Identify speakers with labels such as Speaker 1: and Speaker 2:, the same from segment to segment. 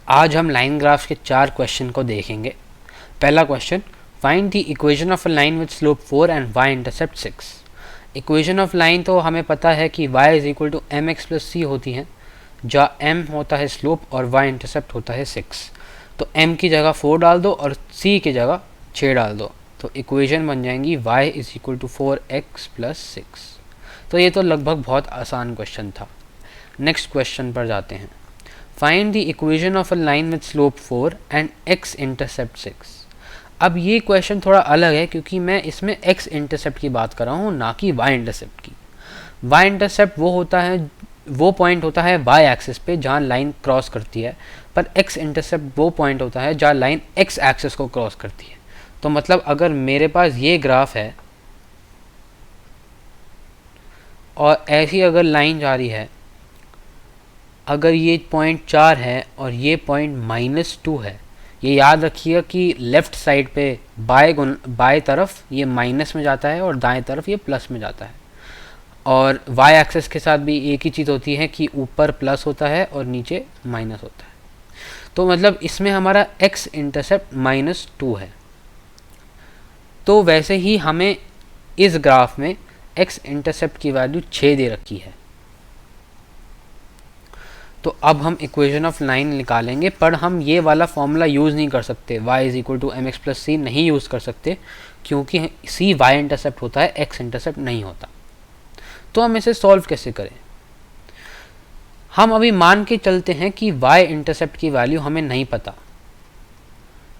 Speaker 1: आज हम line graphs के 4 क्वेश्चन को देखेंगे। पहला question, find the equation of a line with slope 4 and y intercept 6। Equation of line तो हमें पता है कि y is equal to m x plus c होती है, जहाँ m होता है स्लोप और y इंटरसेप्ट होता है 6। तो m की जगह 4 डाल दो और c की जगह 6 डाल दो, तो इक्वेशन बन जाएंगी y is equal to 4x plus 6। तो ये तो लगभग बहुत आसान क्वेश्चन था। नेक्स्ट क्वेश्चन पर जाते हैं। Find the equation of a line with slope 4 and x intercept 6। अब ये क्वेश्चन थोड़ा अलग है क्योंकि मैं इसमें x इंटरसेप्ट की बात कर रहा हूँ, ना कि y इंटरसेप्ट की। y इंटरसेप्ट वो पॉइंट होता है y एक्सिस पे जहाँ लाइन क्रॉस करती है, पर x इंटरसेप्ट वो पॉइंट होता है जहाँ लाइन x एक्सिस को क्रॉस करती है। तो मतलब अगर मेरे पास ये ग्राफ है और ऐसी अगर लाइन जा रही है, अगर ये पॉइंट 4 है और ये पॉइंट -2 है, ये याद रखिएगा कि लेफ़्ट साइड पे बाएं तरफ ये माइनस में जाता है और दाएं तरफ ये प्लस में जाता है। और y एक्सिस के साथ भी एक ही चीज़ होती है कि ऊपर प्लस होता है और नीचे माइनस होता है। तो मतलब इसमें हमारा x इंटरसेप्ट -2 है। तो वैसे ही हमें इस ग्राफ में x इंटरसेप्ट की वैल्यू 6 दे रखी है। तो अब हम इक्वेशन ऑफ लाइन निकालेंगे, पर हम ये वाला फॉर्मूला यूज़ नहीं कर सकते, y is equal to m x plus c नहीं यूज़ कर सकते क्योंकि c y इंटरसेप्ट होता है, x इंटरसेप्ट नहीं होता। तो हम इसे सॉल्व कैसे करें? हम अभी मान के चलते हैं कि y इंटरसेप्ट की वैल्यू हमें नहीं पता,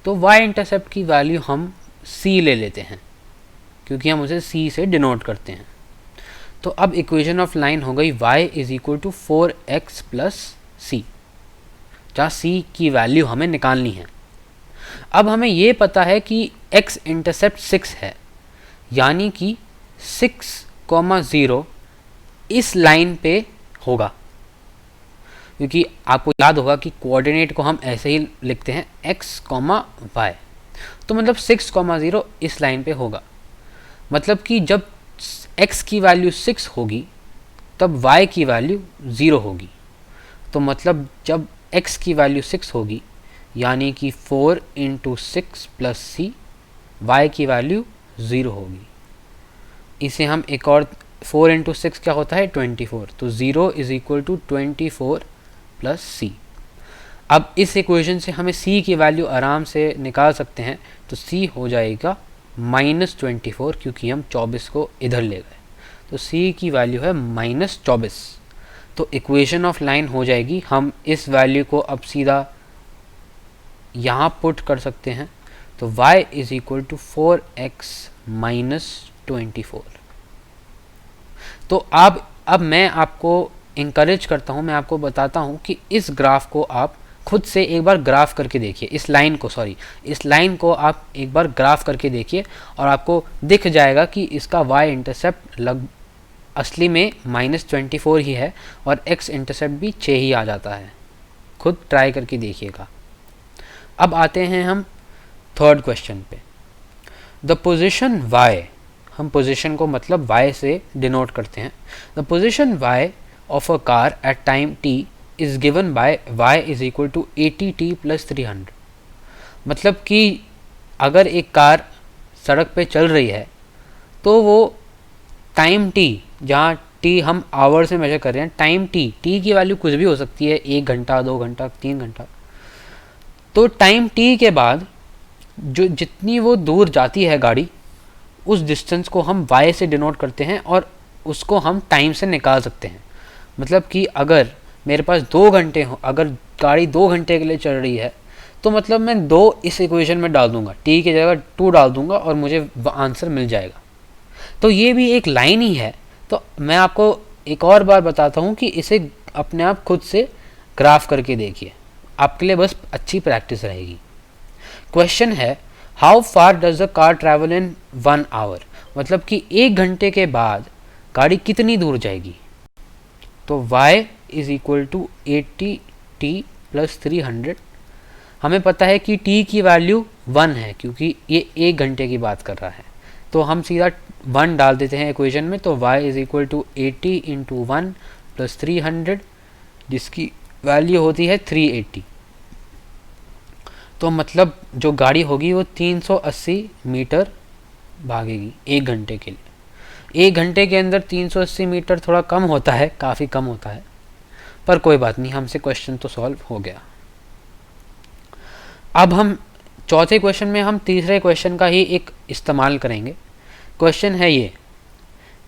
Speaker 1: तो y इंटरसेप्ट की वैल्यू हम c ले लेते हैं क्योंकि हम उसे c से डिनोट करते हैं। तो अब इक्वेशन ऑफ लाइन हो गई y is equal to 4x plus c, जहाँ c की वैल्यू हमें निकालनी है। अब हमें ये पता है कि x इंटरसेप्ट 6 है, यानी कि 6,0 इस लाइन पे होगा, क्योंकि आपको याद होगा कि कोऑर्डिनेट को हम ऐसे ही लिखते हैं x, y। तो मतलब 6,0 इस लाइन पे होगा। मतलब कि जब x की वैल्यू 6 होगी तब y की वैल्यू 0 होगी। तो मतलब जब x की वैल्यू 6 होगी यानी कि 4 इंटू 6 प्लस सी, y की वैल्यू 0 होगी। इसे हम एक और 4 इंटू 6 क्या होता है 24, तो 0 इज इक्वल टू 24 प्लस सी। अब इस इक्वेशन से हमें c की वैल्यू आराम से निकाल सकते हैं, तो c हो जाएगा -24 क्योंकि हम 24 को इधर ले गए, तो c की वैल्यू है -24। तो इक्वेशन ऑफ लाइन हो जाएगी, हम इस वैल्यू को अब सीधा यहाँ पुट कर सकते हैं, तो y is equal to 4x -24। तो अब मैं आपको इंकरेज करता हूँ, मैं आपको बताता हूँ कि इस ग्राफ को आप खुद से एक बार ग्राफ करके देखिए, इस लाइन को आप एक बार ग्राफ करके देखिए और आपको दिख जाएगा कि इसका y इंटरसेप्ट असली में -24 ही है और x इंटरसेप्ट भी 6 ही आ जाता है। खुद ट्राई करके देखिएगा। अब आते हैं हम थर्ड क्वेश्चन पे। द पोजिशन y, हम पोजिशन को मतलब y से डिनोट करते हैं। The position y of a car at time t is given by y is equal to 80t plus 300। मतलब कि अगर एक कार सड़क पे चल रही है तो वो टाइम t, जहाँ t हम आवर से मेजर कर रहे हैं, टाइम t की वैल्यू कुछ भी हो सकती है, 1 घंटा 2 घंटा 3 घंटा। तो टाइम t के बाद जो जितनी वो दूर जाती है गाड़ी, उस डिस्टेंस को हम y से डिनोट करते हैं और उसको हम टाइम से निकाल सकते हैं। मतलब कि अगर मेरे पास 2 घंटे हो, अगर गाड़ी 2 घंटे के लिए चल रही है, तो मतलब मैं 2 इस इक्वेशन में डाल दूंगा, t की जगह 2 डाल दूंगा और मुझे आंसर मिल जाएगा। तो ये भी एक लाइन ही है। तो मैं आपको एक और बार बताता हूँ कि इसे अपने आप खुद से ग्राफ करके देखिए, आपके लिए बस अच्छी प्रैक्टिस रहेगी। क्वेश्चन है, how far does the car travel in 1 hour. मतलब कि 1 घंटे के बाद गाड़ी कितनी दूर जाएगी। तो y is equal to 80t plus 300। हमें पता है कि t की वैल्यू 1 है क्योंकि ये 1 घंटे की बात कर रहा है, तो हम सीधा 1 डाल देते हैं इक्वेशन में। तो y is equal to 80 into 1 plus 300, जिसकी वैल्यू होती है 380। तो मतलब जो गाड़ी होगी वो 380 मीटर भागेगी 1 घंटे के लिए। 1 घंटे के अंदर 380 मीटर थोड़ा कम होता है, काफ़ी कम होता है, पर कोई बात नहीं, हमसे क्वेश्चन तो सॉल्व हो गया। अब हम चौथे क्वेश्चन में हम तीसरे क्वेश्चन का ही एक इस्तेमाल करेंगे। क्वेश्चन है ये,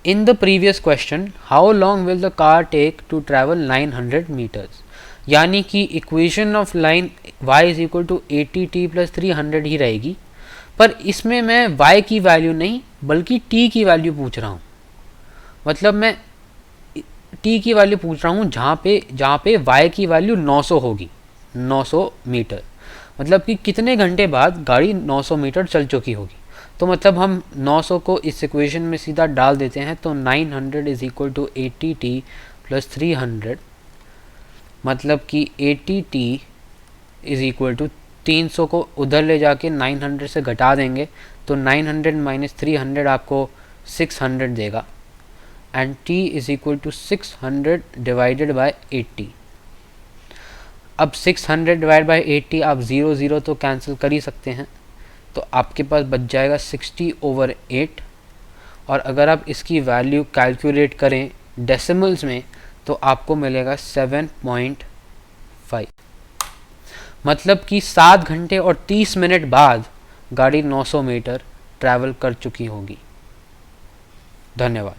Speaker 1: in the previous question how long will the car take to travel 900 metres. यानी कि equation of line y is equal to 80t plus 300 ही रहेगी, पर इसमें मैं y की वैल्यू नहीं बल्कि t की वैल्यू पूछ रहा हूँ। मतलब मैं t की वैल्यू पूछ रहा हूँ जहाँ पे y की वैल्यू 900 होगी, 900 मीटर। मतलब कि कितने घंटे बाद गाड़ी 900 मीटर चल चुकी होगी। तो मतलब हम 900 को इस इक्वेशन में सीधा डाल देते हैं, तो 900 is equal to 80t plus 300, मतलब कि 80t इज इक्वल टू 300 को उधर ले जाके 900 से घटा देंगे, तो 900 माइनस 300 आपको 600 देगा, and t is equal to 600 divided by 80। अब 600 डिवाइड बाय 80 आप 0 तो कैंसिल कर ही सकते हैं, तो आपके पास बच जाएगा 60/8। और अगर आप इसकी वैल्यू कैलकुलेट करें डेसिमल्स में तो आपको मिलेगा 7.5। मतलब कि 7 घंटे और 30 मिनट बाद गाड़ी 900 मीटर ट्रैवल कर चुकी होगी। धन्यवाद।